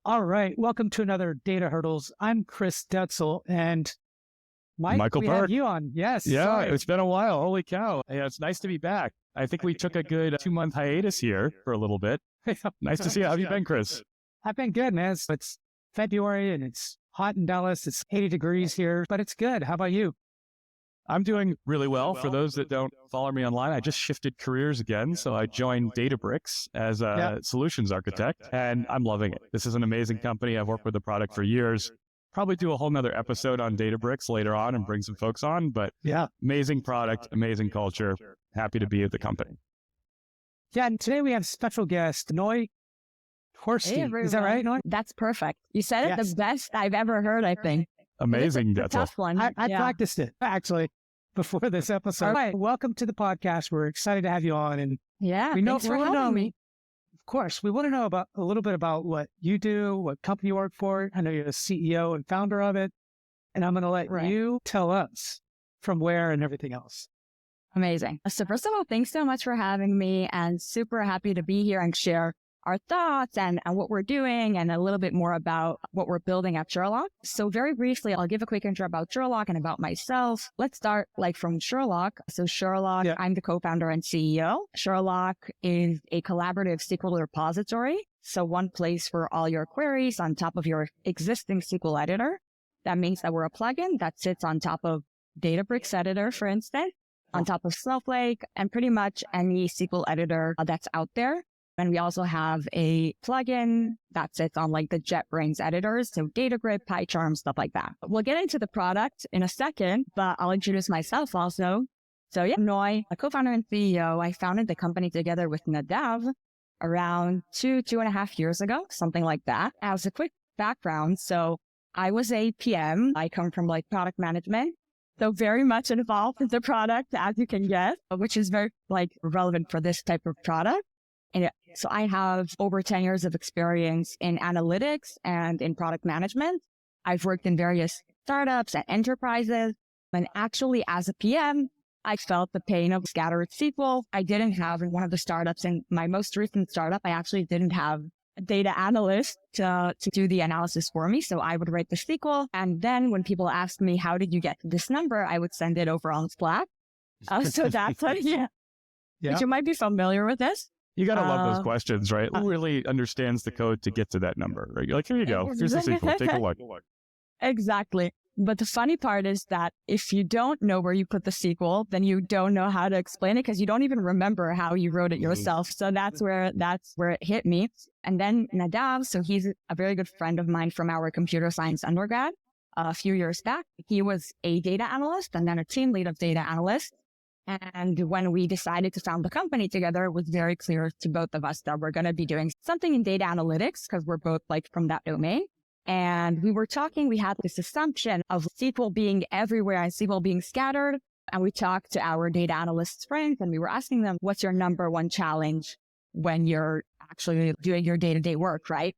All right. Welcome to another Data Hurdles. I'm Chris Detzel, and Mike, we Burke. have you on. Yes. Yeah, sorry. It's been a while. Holy cow. Yeah, it's nice to be back. I think we took a good 2-month hiatus here for a little bit. Nice to see you. How have you been, Chris? I've been good, man. It's February and it's hot in Dallas. It's 80 degrees here, but it's good. How about you? I'm doing really well. For those that don't follow me online, I just shifted careers again. So I joined Databricks as a solutions architect, and I'm loving it. This is an amazing company. I've worked with the product for years. Probably do a whole nother episode on Databricks later on and bring some folks on, but amazing product, amazing culture. Happy to be at the company. Yeah, and today we have special guest, Noy Twerski. Hey, is that right, Noy? That's perfect. You said it the best I've ever heard, I think. Amazing. It's a tough one. I practiced it, actually, before this episode. All right, welcome to the podcast. We're excited to have you on. And thanks for having me. Of course, we want to know a little bit about what you do, what company you work for. I know you're the CEO and founder of it. And I'm going to let you tell us from where and everything else. Amazing. So first of all, thanks so much for having me, and super happy to be here and share our thoughts and what we're doing and a little bit more about what we're building at Sherloq. So very briefly, I'll give a quick intro about Sherloq and about myself. Let's start from Sherloq. So Sherloq, I'm the co-founder and CEO. Sherloq is a collaborative SQL repository. So one place for all your queries on top of your existing SQL editor. That means that we're a plugin that sits on top of Databricks editor, for instance, on top of Snowflake, and pretty much any SQL editor that's out there. And we also have a plugin that sits on the JetBrains editors, so Databricks, PyCharm, stuff like that. We'll get into the product in a second, but I'll introduce myself also. So Noy, a co-founder and CEO. I founded the company together with Nadav around 2.5 years ago, something like that. As a quick background, so I was a PM. I come from product management. So very much involved in the product, as you can guess, which is very relevant for this type of product. And so I have over 10 years of experience in analytics and in product management. I've worked in various startups and enterprises. And actually, as a PM, I felt the pain of scattered SQL. I didn't have in one of the startups, in my most recent startup, I actually didn't have a data analyst to do the analysis for me. So I would write the SQL. And then when people asked me, how did you get to this number? I would send it over on Slack. So that's But you might be familiar with this. You got to love those questions, right? Who really understands the code to get to that number? Right? You're like, here you go. Here's the SQL. Take a look. Exactly. But the funny part is that if you don't know where you put the SQL, then you don't know how to explain it because you don't even remember how you wrote it yourself. So that's where it hit me. And then Nadav, so he's a very good friend of mine from our computer science undergrad a few years back. He was a data analyst and then a team lead of data analysts. And when we decided to found the company together, it was very clear to both of us that we're going to be doing something in data analytics because we're both from that domain. And we were talking, we had this assumption of SQL being everywhere and SQL being scattered. And we talked to our data analyst friends and we were asking them, what's your number one challenge when you're actually doing your day-to-day work, right?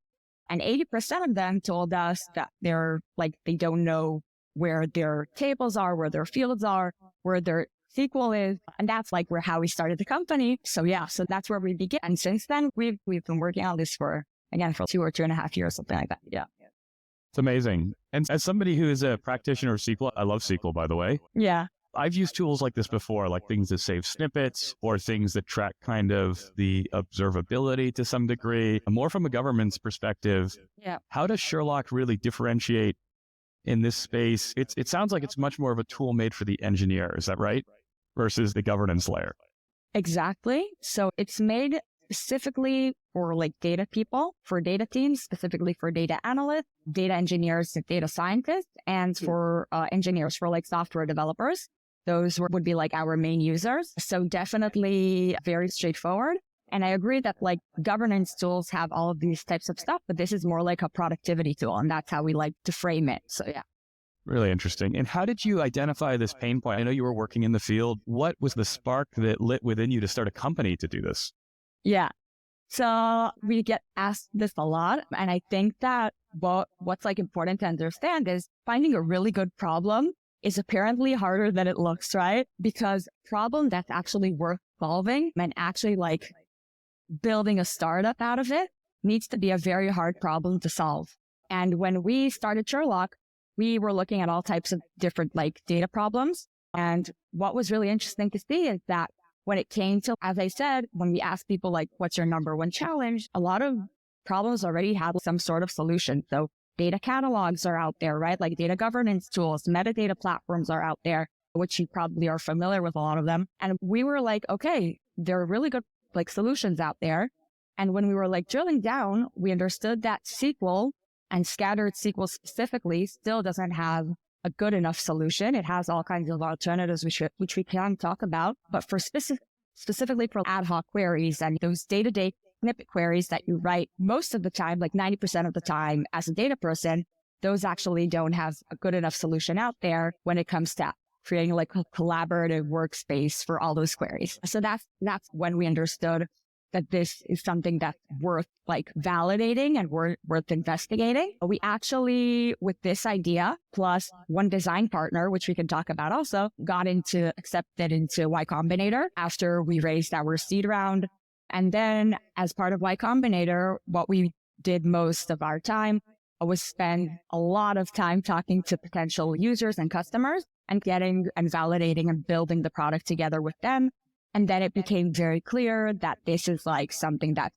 And 80% of them told us that they're they don't know where their tables are, where their fields are, where their SQL is, and that's how we started the company. So so that's where we began. And since then, we've been working on this for 2 or 2.5 years, something like that. Yeah. It's amazing. And as somebody who is a practitioner of SQL, I love SQL, by the way. Yeah. I've used tools like this before, like things that save snippets or things that track kind of the observability to some degree. More from a governance perspective, how does Sherloq really differentiate in this space? It sounds like it's much more of a tool made for the engineer. Is that right? Versus the governance layer. Exactly. So it's made specifically for data people, for data teams, specifically for data analysts, data engineers, data scientists, and for engineers, for software developers. Those would be our main users. So definitely very straightforward. And I agree that governance tools have all of these types of stuff, but this is more like a productivity tool. And that's how we like to frame it. So Really interesting. And how did you identify this pain point? I know you were working in the field. What was the spark that lit within you to start a company to do this? Yeah. So we get asked this a lot. And I think that what's important to understand is finding a really good problem is apparently harder than it looks, right? Because problem that's actually worth solving and actually building a startup out of it needs to be a very hard problem to solve. And when we started Sherloq, we were looking at all types of different like data problems. And what was really interesting to see is that when it came to, as I said, when we asked people like, what's your number one challenge? A lot of problems already have some sort of solution. So data catalogs are out there, right? Like data governance tools, metadata platforms are out there, which you probably are familiar with a lot of them. And we were like, okay, there are really good like solutions out there. And when we were like drilling down, we understood that SQL and scattered SQL specifically still doesn't have a good enough solution. It has all kinds of alternatives, which we can talk about. But for specifically for ad hoc queries and those day-to-day snippet queries that you write most of the time, like 90% of the time as a data person, those actually don't have a good enough solution out there when it comes to creating like a collaborative workspace for all those queries. So that's when we understood that this is something that's worth like validating and worth investigating. We actually, with this idea, plus one design partner, which we can talk about also, got accepted into Y Combinator after we raised our seed round. And then as part of Y Combinator, what we did most of our time was spend a lot of time talking to potential users and customers and getting and validating and building the product together with them. And then it became very clear that this is like something that's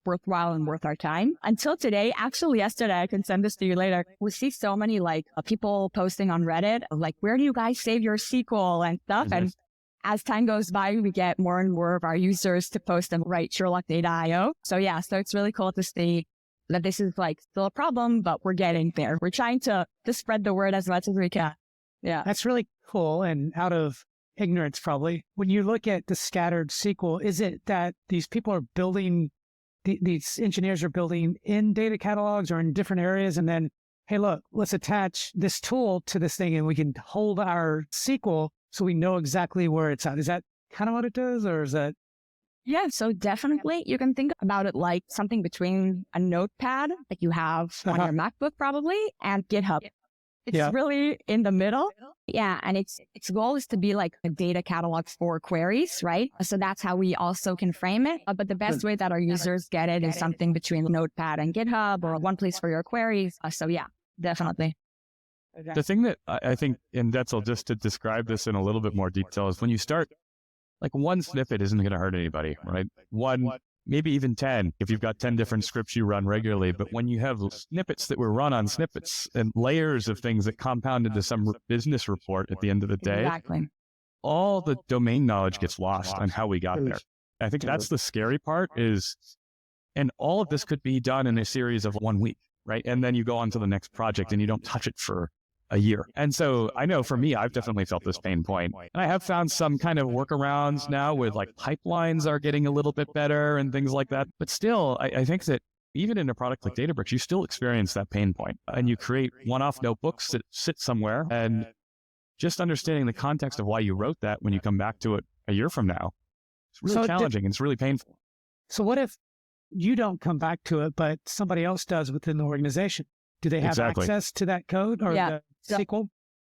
worthwhile and worth our time. Until today, actually yesterday, I can send this to you later. We see so many like people posting on Reddit, like, where do you guys save your SQL and stuff? Mm-hmm. And as time goes by, we get more and more of our users to post and write Sherloq Data.io. So yeah, so it's really cool to see that this is like still a problem, but we're getting there. We're trying to spread the word as much as we can. Yeah. That's really cool. And out of ignorance, probably, when you look at the scattered SQL, is it that these people are building, these engineers are building in data catalogs or in different areas, and then, hey, look, let's attach this tool to this thing and we can hold our SQL so we know exactly where it's at? Is that kind of what it does, or is that? Yeah, so definitely you can think about it like something between a notepad that you have on your MacBook probably and GitHub. It's really in the middle. Yeah. And its goal is to be like a data catalog for queries, right? So that's how we also can frame it. But the best way that our users get it is something between Notepad and GitHub, or one place for your queries. So yeah, definitely. The thing that I think in Detzel, just to describe this in a little bit more detail, is when you start, like one snippet isn't going to hurt anybody, right? One, maybe even 10, if you've got 10 different scripts you run regularly. But when you have snippets that were run on snippets and layers of things that compound into some business report at the end of the day, all the domain knowledge gets lost on how we got there. I think that's the scary part is, and all of this could be done in a series of 1 week, right? And then you go on to the next project and you don't touch it for a year. And so I know for me, I've definitely felt this pain point. And I have found some kind of workarounds now with like pipelines are getting a little bit better and things like that. But still, I think that even in a product like Databricks, you still experience that pain point. And you create one-off notebooks that sit somewhere, and just understanding the context of why you wrote that when you come back to it a year from now, it's really challenging and it's really painful. So what if you don't come back to it, but somebody else does within the organization? Do they have access to that code or the SQL?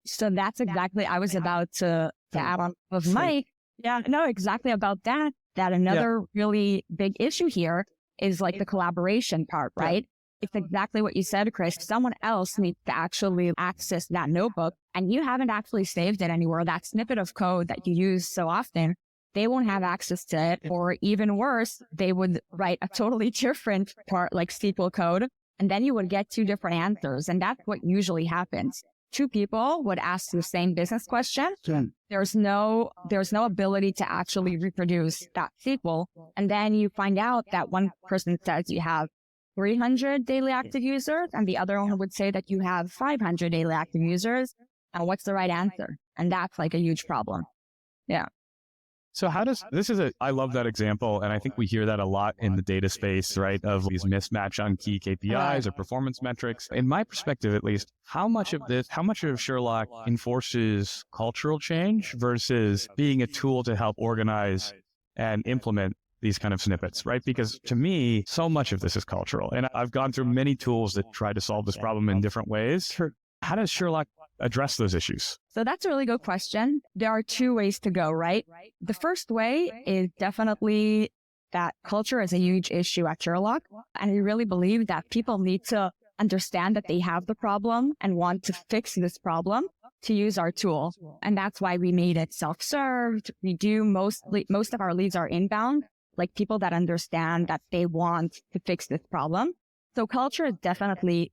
So that's exactly, I was about to add on with Mike. Yeah, no, exactly about that. That another really big issue here is like the collaboration part, right? It's exactly what you said, Chris. Someone else needs to actually access that notebook and you haven't actually saved it anywhere. That snippet of code that you use so often, they won't have access to it. Or even worse, they would write a totally different part like SQL code. And then you would get two different answers. And that's what usually happens. Two people would ask the same business question. There's no ability to actually reproduce that SQL. And then you find out that one person says you have 300 daily active users, and the other one would say that you have 500 daily active users. And what's the right answer? And that's like a huge problem. Yeah. So I love that example. And I think we hear that a lot in the data space, right? Of these mismatch on key KPIs or performance metrics. In my perspective, at least, how much of Sherloq enforces cultural change versus being a tool to help organize and implement these kind of snippets, right? Because to me, so much of this is cultural. And I've gone through many tools that try to solve this problem in different ways. How does Sherloq address those issues? So that's a really good question. There are two ways to go, right? The first way is definitely that culture is a huge issue at Sherloq. And we really believe that people need to understand that they have the problem and want to fix this problem to use our tool. And that's why we made it self-served. We do most of our leads are inbound, like people that understand that they want to fix this problem. So culture is definitely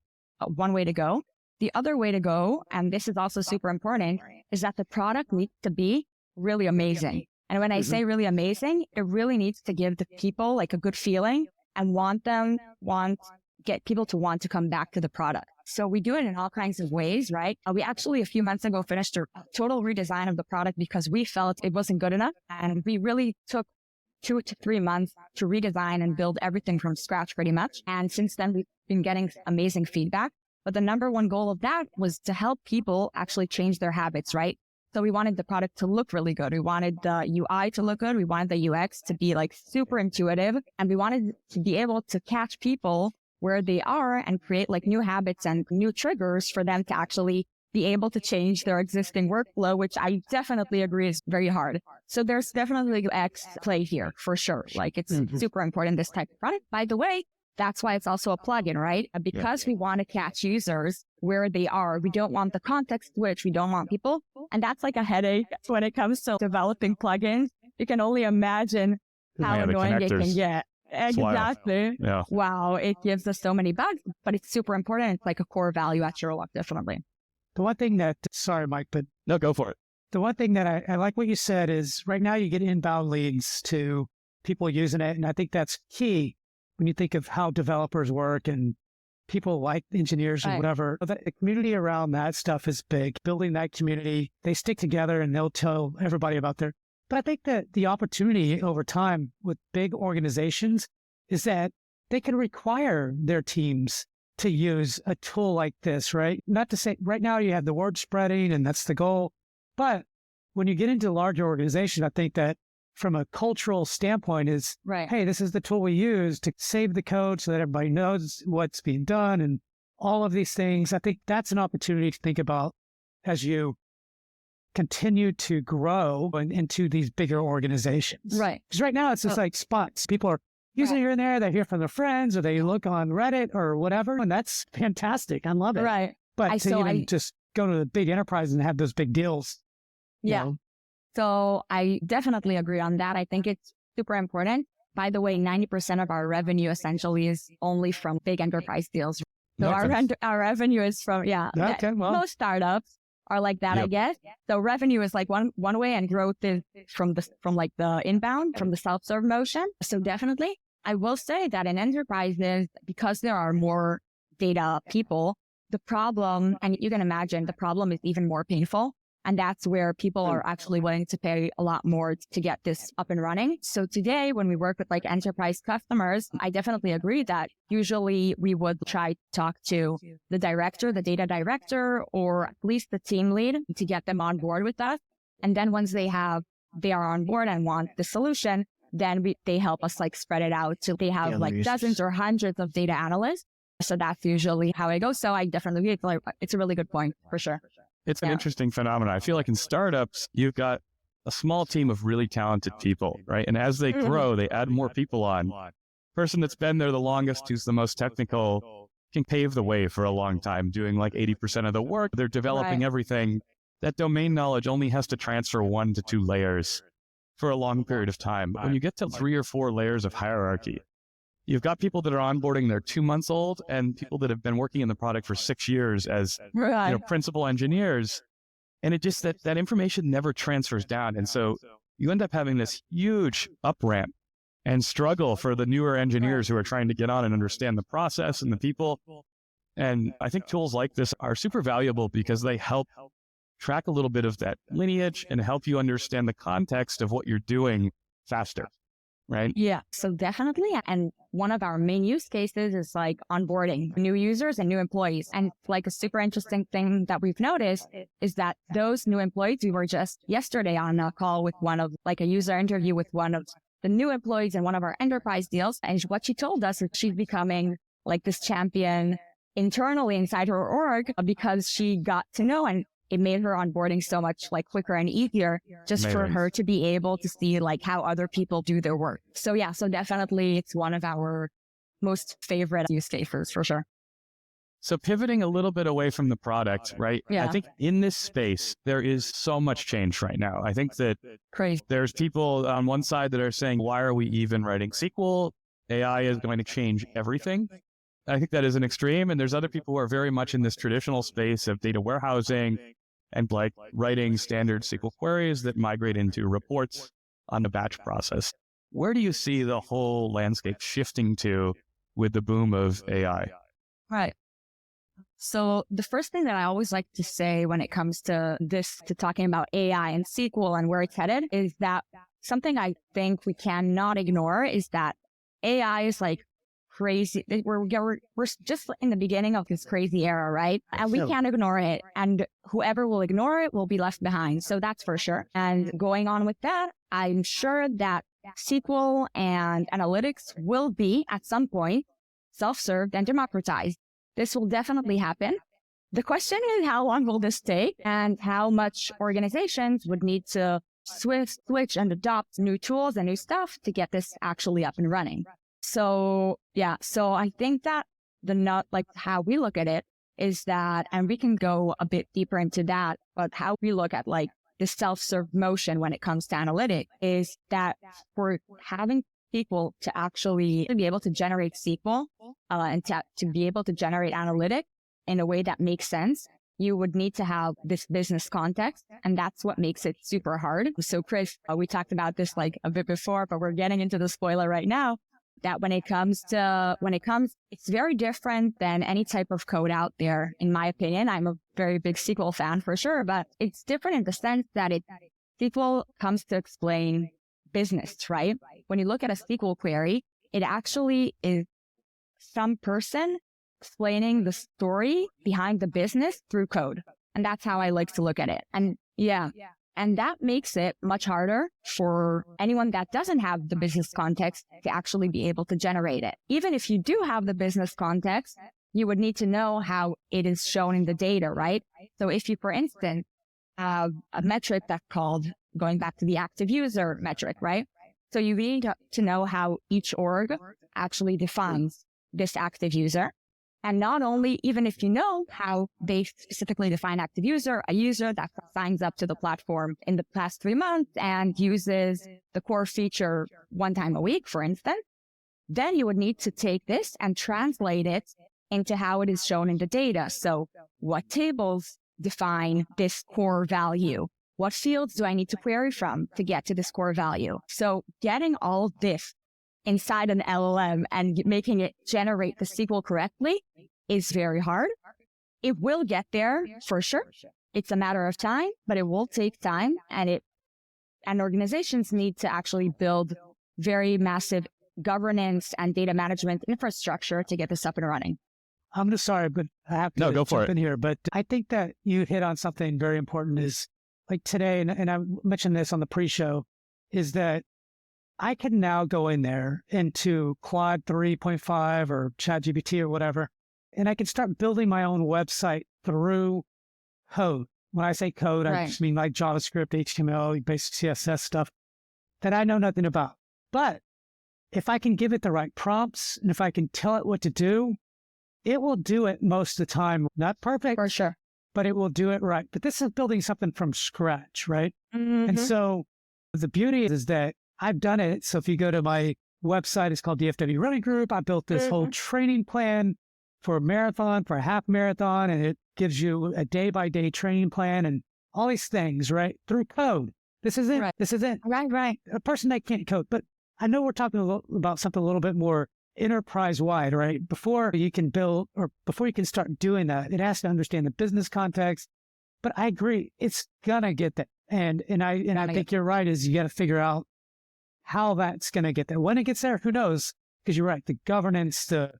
one way to go. The other way to go, and this is also super important, is that the product needs to be really amazing. And when I say really amazing, it really needs to give the people like a good feeling and get people to want to come back to the product. So we do it in all kinds of ways, right? We actually a few months ago finished a total redesign of the product because we felt it wasn't good enough. And we really took 2 to 3 months to redesign and build everything from scratch pretty much. And since then, we've been getting amazing feedback. But the number one goal of that was to help people actually change their habits, right? So we wanted the product to look really good. We wanted the UI to look good. We wanted the UX to be like super intuitive. And we wanted to be able to catch people where they are and create like new habits and new triggers for them to actually be able to change their existing workflow, which I definitely agree is very hard. So there's definitely UX play here for sure. Like it's super important, this type of product. By the way, that's why it's also a plugin, right? Because we want to catch users where they are. We don't want the context switch. We don't want people. And that's like a headache when it comes to developing plugins. You can only imagine how annoying it can get. Exactly. Yeah. Wow. It gives us so many bugs, but it's super important. It's like a core value at Sherloq, definitely. The one thing that, sorry, Mike, but No, go for it. the one thing that I like what you said is right now you get inbound leads to people using it. And I think that's key when you think of how developers work and people like engineers or whatever. The community around that stuff is big. Building that community, they stick together and they'll tell everybody about their. But I think that the opportunity over time with big organizations is that they can require their teams to use a tool like this, right? Not to say right now you have the word spreading and that's the goal. But when you get into larger organizations, I think that from a cultural standpoint is, hey, this is the tool we use to save the code so that everybody knows what's being done and all of these things. I think that's an opportunity to think about as you continue to grow into these bigger organizations. Right. Because right now it's just like spots. People are using it here and there. They hear from their friends or they look on Reddit or whatever. And that's fantastic. I love it. Right. But to even just go to the big enterprise and have those big deals. Yeah. You know? So I definitely agree on that. I think it's super important. By the way, 90% of our revenue essentially is only from big enterprise deals. So our revenue is from, most startups are like that, I guess. So revenue is like one way and growth is from like the inbound, from the self-serve motion. So definitely, I will say that in enterprises, because there are more data people, the problem, and you can imagine the problem is even more painful. And that's where people are actually willing to pay a lot more to get this up and running. So today, when we work with like enterprise customers, I definitely agree that usually we would try to talk to the director, the data director, or at least the team lead to get them on board with us. And then once they are on board and want the solution, then they help us like spread it out. So they have like dozens or hundreds of data analysts. So that's usually how it goes. So I definitely agree. It's a really good point for sure. It's an interesting phenomenon. I feel like in startups, you've got a small team of really talented people, right? And as they grow, they add more people on. Person that's been there the longest, who's the most technical, can pave the way for a long time, doing like 80% of the work. They're developing everything. That domain knowledge only has to transfer 1 to 2 layers for a long period of time. But when you get to 3 or 4 layers of hierarchy, you've got people that are onboarding, they're 2 months old, and people that have been working in the product for 6 years as principal engineers. And it just, that information never transfers down. And so you end up having this huge up ramp and struggle for the newer engineers who are trying to get on and understand the process and the people. And I think tools like this are super valuable because they help track a little bit of that lineage and help you understand the context of what you're doing faster. Right? Yeah. So definitely. And one of our main use cases is like onboarding new users and new employees. And like a super interesting thing that we've noticed is that those new employees, we were just yesterday on a call with a user interview with one of the new employees in one of our enterprise deals. And what she told us is she's becoming like this champion internally inside her org because she got to know and it made her onboarding so much like quicker and easier just for her to be able to see like how other people do their work. So yeah, so definitely it's one of our most favorite use cases for sure. So pivoting a little bit away from the product, right? Yeah. I think in this space, there is so much change right now. I think that Crazy. There's people on one side that are saying, why are we even writing SQL? AI is going to change everything. I think that is an extreme. And there's other people who are very much in this traditional space of data warehousing and like writing standard SQL queries that migrate into reports on the batch process. Where do you see the whole landscape shifting to with the boom of AI? Right. So the first thing that I always like to say when it comes to this, to talking about AI and SQL and where it's headed, is that something I think we cannot ignore is that AI is like crazy. We're just in the beginning of this crazy era, right? And we can't ignore it. And whoever will ignore it will be left behind. So that's for sure. And going on with that, I'm sure that SQL and analytics will be at some point self-served and democratized. This will definitely happen. The question is, how long will this take and how much organizations would need to switch and adopt new tools and new stuff to get this actually up and running. So yeah, so I think that how we look at it is that, and we can go a bit deeper into that, but how we look at like the self-serve motion when it comes to analytics is that we're having people to actually be able to generate SQL and to be able to generate analytics in a way that makes sense, you would need to have this business context. And that's what makes it super hard. So Chris, we talked about this like a bit before, but we're getting into the spoiler right now, that when it comes, it's very different than any type of code out there. In my opinion, I'm a very big SQL fan for sure, but it's different in the sense that SQL comes to explain business, right? When you look at a SQL query, it actually is some person explaining the story behind the business through code. And that's how I like to look at it. And yeah, and that makes it much harder for anyone that doesn't have the business context to actually be able to generate it. Even if you do have the business context, you would need to know how it is shown in the data, right? So if you, for instance, have a metric that's called, going back to the active user metric, right? So you need to know how each org actually defines this active user. And not only, even if you know how they specifically define active user, a user that signs up to the platform in the past 3 months and uses the core feature 1 time a week, for instance, then you would need to take this and translate it into how it is shown in the data. So what tables define this core value? What fields do I need to query from to get to this core value? So getting all of this inside an LLM and making it generate the SQL correctly is very hard. It will get there for sure. It's a matter of time, but it will take time, and organizations need to actually build very massive governance and data management infrastructure to get this up and running. I'm just sorry, but I have to go for jump in here. But I think that you hit on something very important is like today, and I mentioned this on the pre-show, is that I can now go in there into Claude 3.5 or ChatGPT or whatever, and I can start building my own website through code. When I say code, I just mean like JavaScript, HTML, basic CSS stuff that I know nothing about. But if I can give it the right prompts and if I can tell it what to do, it will do it most of the time. Not perfect, For sure. but it will do it right. But this is building something from scratch, right? Mm-hmm. And so the beauty is that I've done it. So if you go to my website, it's called DFW Running Group. I built this whole training plan for a marathon, for a half marathon, and it gives you a day-by-day training plan and all these things, right? Through code. This is it. Right. This is it. Right. A person that can't code. But I know we're talking about something a little bit more enterprise-wide, right? Before you can build or before you can start doing that, it has to understand the business context. But I agree, it's gonna get there. And I think you're right, is you got to figure out how that's going to get there. When it gets there, who knows? Because you're right, the governance, the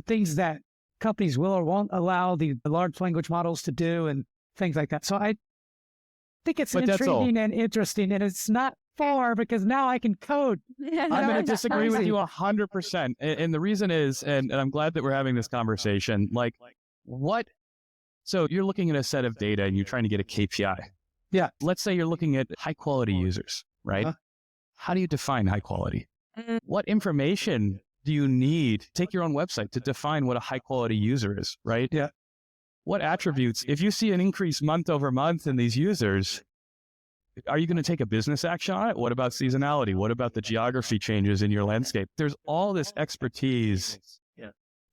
things that companies will or won't allow the large language models to do and things like that. So I think it's intriguing and interesting, and it's not far because now I can code. I'm going to disagree with you 100%. And the reason is, and I'm glad that we're having this conversation, like what So you're looking at a set of data and you're trying to get a KPI. Yeah. Let's say you're looking at high quality users, right? How do you define high quality? What information do you need? Take your own website to define what a high quality user is, right? Yeah. What attributes, if you see an increase month over month in these users, are you going to take a business action on it? What about seasonality? What about the geography changes in your landscape? There's all this expertise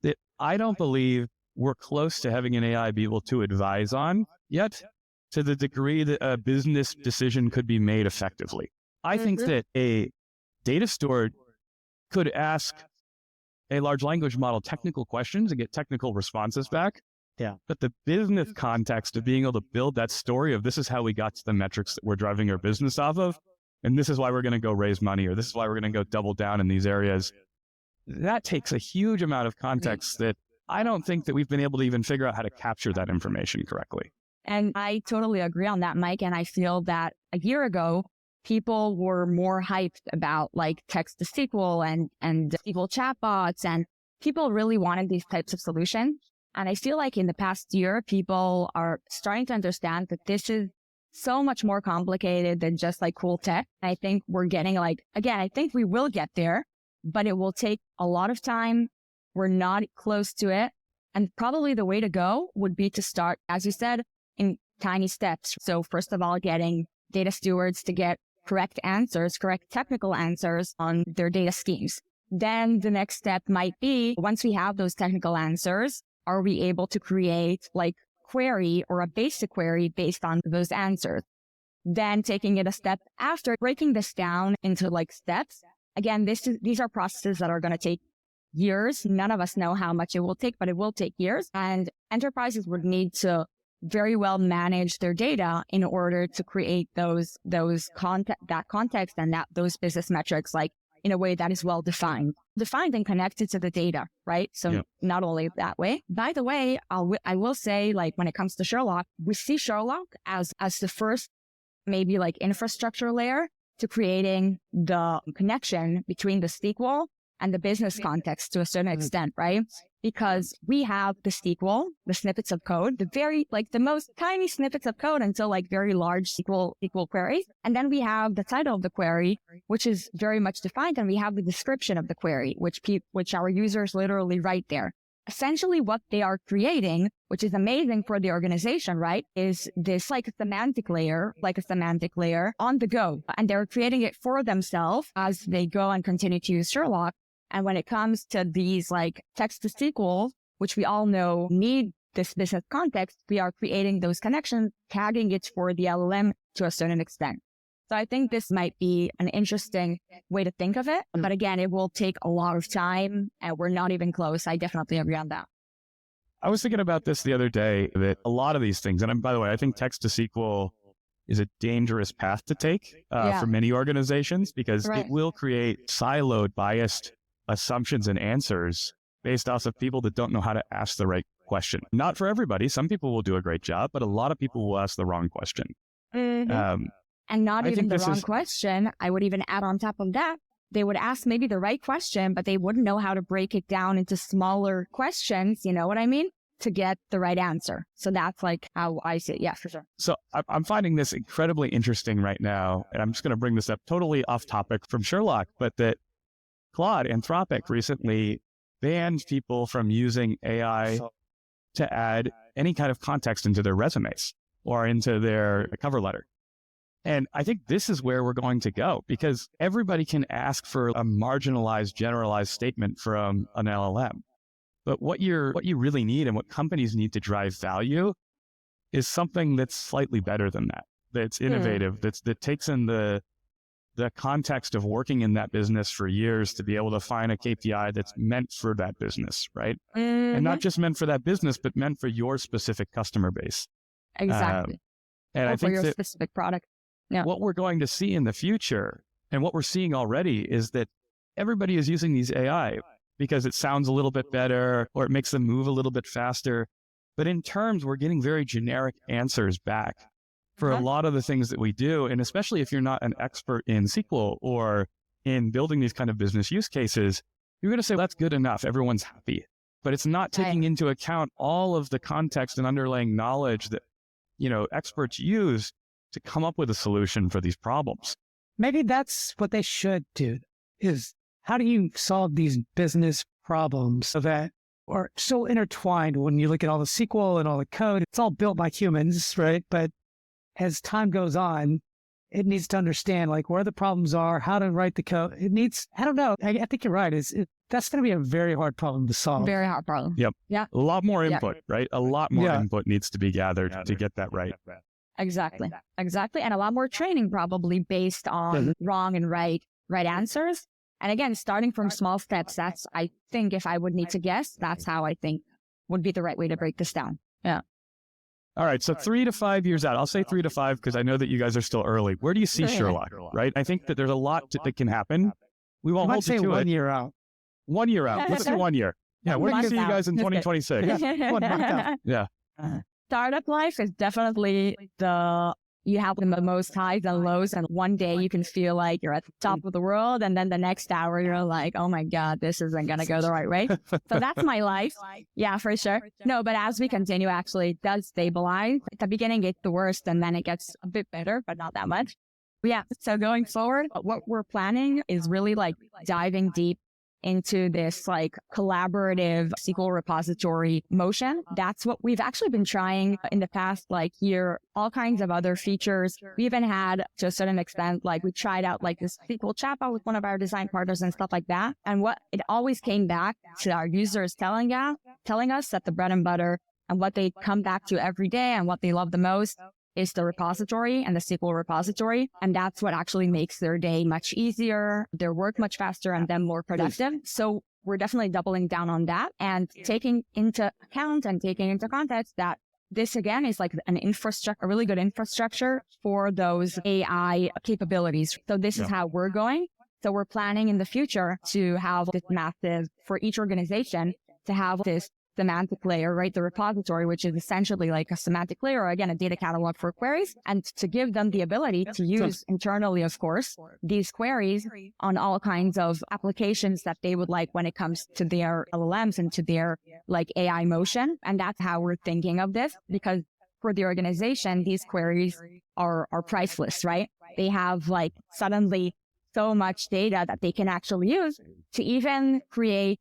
that I don't believe we're close to having an AI be able to advise on yet, to the degree that a business decision could be made effectively. I think that a data steward could ask a large language model technical questions and get technical responses back. Yeah. But the business context of being able to build that story of this is how we got to the metrics that we're driving our business off of, and this is why we're going to go raise money, or this is why we're going to go double down in these areas. That takes a huge amount of context that I don't think that we've been able to even figure out how to capture that information correctly. And I totally agree on that, Mike. And I feel that a year ago, people were more hyped about like text to SQL and SQL chatbots, and people really wanted these types of solutions. And I feel like in the past year, people are starting to understand that this is so much more complicated than just like cool tech. I think we're getting again, I think we will get there, but it will take a lot of time. We're not close to it. And probably the way to go would be to start, as you said, in tiny steps. So first of all, getting data stewards to get correct answers, correct technical answers on their data schemes. Then the next step might be, once we have those technical answers, are we able to create like query or a basic query based on those answers? Then taking it a step after, breaking this down into like steps. Again, these are processes that are going to take years. None of us know how much it will take, but it will take years. And enterprises would need to very well manage their data in order to create that context and those business metrics, like in a way that is well defined and connected to the data, right? So not only that way. By the way, I will say, like when it comes to Sherloq, we see Sherloq as the first maybe like infrastructure layer to creating the connection between the SQL and the business context to a certain extent, right? Because we have the SQL, the snippets of code, the most tiny snippets of code until like very large SQL queries. And then we have the title of the query, which is very much defined. And we have the description of the query, which our users literally write there. Essentially what they are creating, which is amazing for the organization, right, is this like a semantic layer on the go. And they're creating it for themselves as they go and continue to use Sherloq. And when it comes to these like text to SQL, which we all know need this business context, we are creating those connections, tagging it for the LLM to a certain extent. So I think this might be an interesting way to think of it. But again, it will take a lot of time and we're not even close. I definitely agree on that. I was thinking about this the other day, that a lot of these things, and by the way, I think text to SQL is a dangerous path to take for many organizations, because it will create siloed, biased assumptions and answers based off of people that don't know how to ask the right question. Not for everybody. Some people will do a great job, but a lot of people will ask the wrong question. And not even the wrong question. I would even add on top of that, they would ask maybe the right question, but they wouldn't know how to break it down into smaller questions. You know what I mean? To get the right answer. So that's like how I see it. Yeah, for sure. So I'm finding this incredibly interesting right now. And I'm just going to bring this up totally off topic from Sherloq, but that Anthropic recently banned people from using AI to add any kind of context into their resumes or into their cover letter. And I think this is where we're going to go, because everybody can ask for a marginalized, generalized statement from an LLM. But what you really need and what companies need to drive value is something that's slightly better than that, that's innovative, that takes in the context of working in that business for years to be able to find a KPI that's meant for that business, right? And not just meant for that business, but meant for your specific customer base. Exactly. And I think for your that specific product. Yeah. What we're going to see in the future, and what we're seeing already, is that everybody is using these AI because it sounds a little bit better or it makes them move a little bit faster. But in terms, we're getting very generic answers back for a lot of the things that we do. And especially if you're not an expert in SQL or in building these kind of business use cases, you're going to say, that's good enough. Everyone's happy. but it's not taking into account all of the context and underlying knowledge that, experts use to come up with a solution for these problems. Maybe that's what they should do, is how do you solve these business problems so that are so intertwined when you look at all the SQL and all the code? It's all built by humans, right? But as time goes on, it needs to understand like where the problems are, how to write the code. It needs, I don't know. I think you're right. That's going to be a very hard problem to solve. Very hard problem. Yep. Yeah. A lot more input, right? A lot more input needs to be gathered to get that right. Exactly. And a lot more training probably based on wrong and right answers. And again, starting from small steps, that's, I think if I would need to guess, that's how I think would be the right way to break this down. Yeah. All right. So 3 to 5 years out, I'll say 3 to 5 because I know that you guys are still early. Where do you see Sherloq, right? I think that there's a lot that can happen. We won't hold you to 1 year out. 1 year out. Let's do 1 year. Yeah. Where do you see you guys in 2026? 1 month out. Yeah. Startup life is definitely you have the most highs and lows, and one day you can feel like you're at the top of the world, and then the next hour you're like, oh my God, this isn't going to go the right way. So that's my life. Yeah, for sure. No, but as we continue, actually, it does stabilize. At the beginning, it's the worst, and then it gets a bit better, but not that much. But yeah, so going forward, what we're planning is really like diving deep into this like collaborative SQL repository motion. That's what we've actually been trying in the past like year, all kinds of other features. We even had, to a certain extent, like we tried out like this SQL chatbot with one of our design partners and stuff like that. And what it always came back to our users telling us that the bread and butter and what they come back to every day and what they love the most is the repository and the SQL repository. And that's what actually makes their day much easier, their work much faster, and them more productive. So we're definitely doubling down on that and taking into account and taking into context that this, again, is like an infrastructure, a really good infrastructure for those AI capabilities. So this is how we're going. So we're planning in the future to have this massive, for each organization, to have this semantic layer, right? The repository, which is essentially like a semantic layer, or again, a data catalog for queries, and to give them the ability to use internally, of course, these queries on all kinds of applications that they would like when it comes to their LLMs and to their like AI motion. And that's how we're thinking of this, because for the organization, these queries are priceless, right? They have like suddenly so much data that they can actually use to even create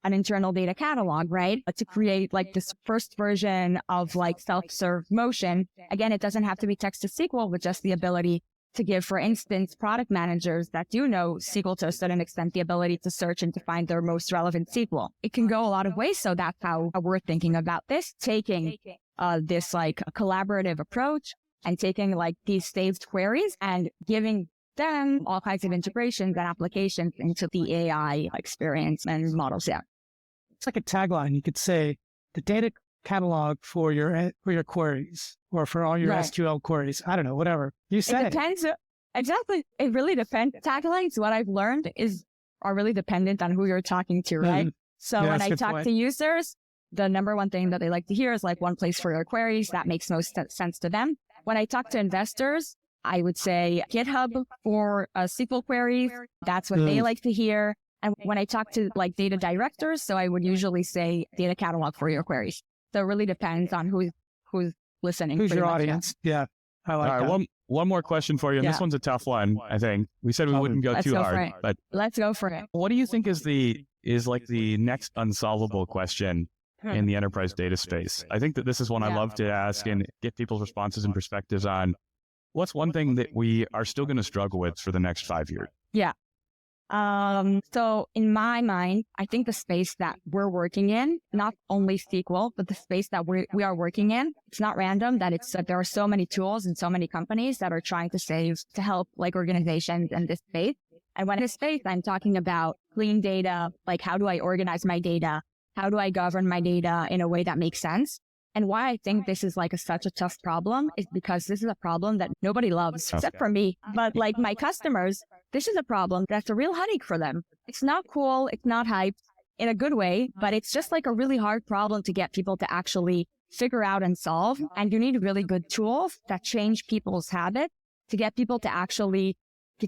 an internal data catalog, right? To create like this first version of like self-serve motion. Again, it doesn't have to be text to SQL, but just the ability to give, for instance, product managers that do know SQL to a certain extent, the ability to search and to find their most relevant SQL. It can go a lot of ways. So that's how we're thinking about this, taking this like a collaborative approach and taking like these saved queries and giving them all kinds of integrations and applications into the AI experience and models. Yeah. It's like a tagline. You could say the data catalog for your queries or for all your SQL queries. I don't know, whatever. You said it depends. Exactly. It really depends. Taglines, what I've learned, are really dependent on who you're talking to, right? So when I talk to users, the number one thing that they like to hear is like one place for your queries. That makes most sense to them. When I talk to investors, I would say GitHub for SQL queries. That's what they like to hear. And when I talk to like data directors, so I would usually say data catalog for your queries. So it really depends on who's listening. Who's your audience? Yeah. I like that. One more question for you. And this one's a tough one, I think. We said we wouldn't go too hard, but let's go for it. What do you think is like the next unsolvable question in the enterprise data space? I think that this is one I love to ask and get people's responses and perspectives on. What's one thing that we are still going to struggle with for the next 5 years? Yeah. So in my mind, I think the space that we're working in, not only SQL, but the space that we are working in, it's not random that there are so many tools and so many companies that are trying to help like organizations in this space. And when in this space, I'm talking about clean data, like how do I organize my data? How do I govern my data in a way that makes sense? And why I think this is like such a tough problem is because this is a problem that nobody loves except for me. But like my customers, this is a problem that's a real headache for them. It's not cool. It's not hyped in a good way, but it's just like a really hard problem to get people to actually figure out and solve. And you need really good tools that change people's habits to get people to actually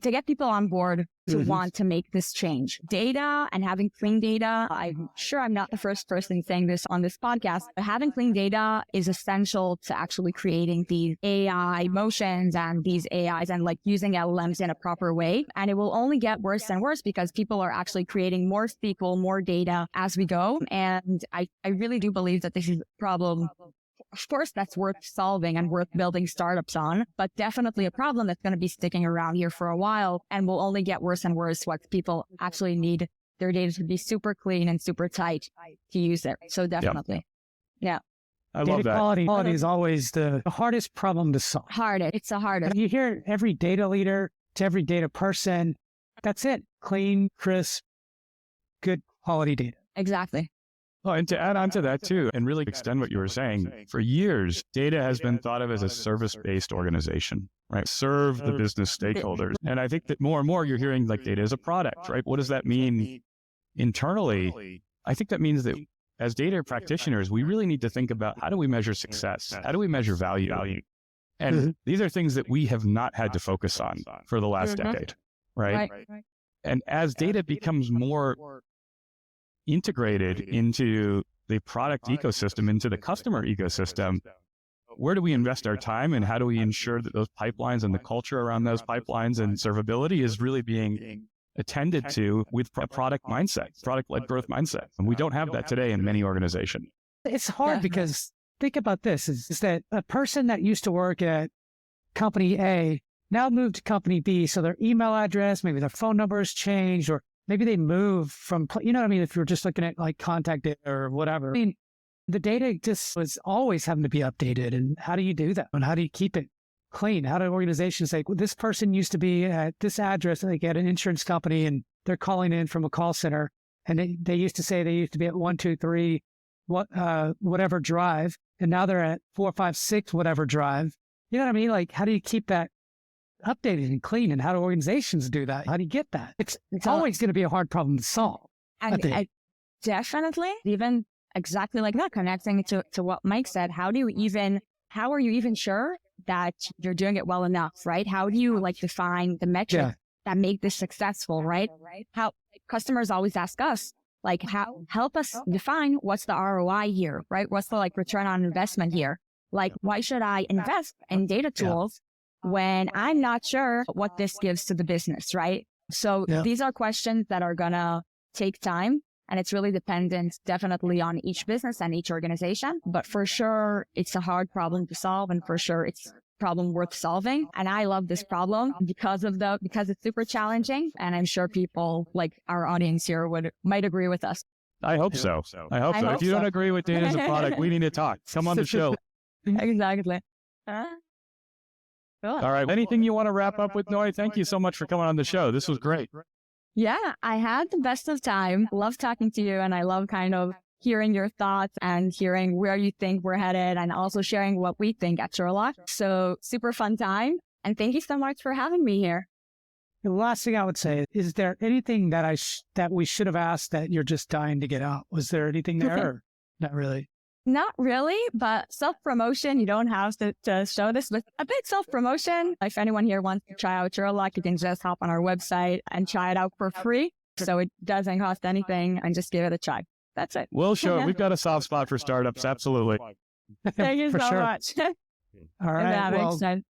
to get people on board to want to make this change. Data and having clean data, I'm sure I'm not the first person saying this on this podcast, but having clean data is essential to actually creating these AI motions and these AIs and like using LLMs in a proper way. And it will only get worse and worse because people are actually creating more SQL, more data as we go. And I really do believe that this is a problem, of course, that's worth solving and worth building startups on, but definitely a problem that's going to be sticking around here for a while and will only get worse and worse once people actually need their data to be super clean and super tight to use it. So definitely. Yeah. I love that. Quality is always the hardest problem to solve. It's the hardest. You hear every data leader to every data person, that's it. Clean, crisp, good quality data. Exactly. Well, and to add on to that too, and really extend what you were saying, for years, data has been thought of as a service-based organization, right? Serve the business stakeholders. And I think that more and more you're hearing like data as a product, right? What does that mean internally? I think that means that as data practitioners, we really need to think about how do we measure success? How do we measure value? And these are things that we have not had to focus on for the last decade, right? And as data becomes more integrated into the product ecosystem, into the customer ecosystem, where do we invest our time and how do we ensure that those pipelines and the culture around those pipelines and servability is really being attended to with a product mindset, product-led growth mindset? And we don't have that today in many organizations. It's hard because think about this, is that a person that used to work at company A now moved to company B. So their email address, maybe their phone number has changed, or maybe they move from, you know what I mean? If you're just looking at like contact data or whatever, I mean, the data just was always having to be updated. And how do you do that? And how do you keep it clean? How do organizations say, well, this person used to be at this address, like at an insurance company, and they're calling in from a call center. And they used to say they used to be at 123, whatever drive. And now they're at 456, whatever drive. You know what I mean? Like, how do you keep that updated and clean, and how do organizations do that? How do you get that? It's always going to be a hard problem to solve. And definitely, even exactly like that, connecting to what Mike said, how are you even sure that you're doing it well enough, right? How do you like define the metrics that make this successful, right? How customers always ask us, like, help us define what's the ROI here, right? What's the like return on investment here? Like, why should I invest in data tools when I'm not sure what this gives to the business, right? So these are questions that are gonna take time, and it's really dependent definitely on each business and each organization. But for sure, it's a hard problem to solve, and for sure, it's a problem worth solving. And I love this problem because it's super challenging, and I'm sure people like our audience here might agree with us. I hope so. I hope so. If you don't agree with data as a product, we need to talk. Come on the show. Exactly. All right. Anything you want to wrap up with, Noy? Thank you so much for coming on the show. This was great. Yeah, I had the best of time. Love talking to you, and I love kind of hearing your thoughts and hearing where you think we're headed, and also sharing what we think at Sherloq. So super fun time. And thank you so much for having me here. The last thing I would say, is there anything that that we should have asked that you're just dying to get out? Was there anything there? Or not really? Not really, but self-promotion, you don't have to show this, but a bit self-promotion. If anyone here wants to try out Sherloq, you can just hop on our website and try it out for free. So it doesn't cost anything, and just give it a try. That's it. We'll show it. We've got a soft spot for startups. Absolutely. Thank you so much. All right. Well,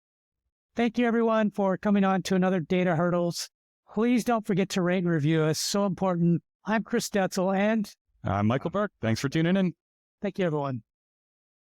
thank you everyone for coming on to another Data Hurdles. Please don't forget to rate and review us. So important. I'm Chris Detzel, and I'm Michael Burke. Thanks for tuning in. Thank you, everyone.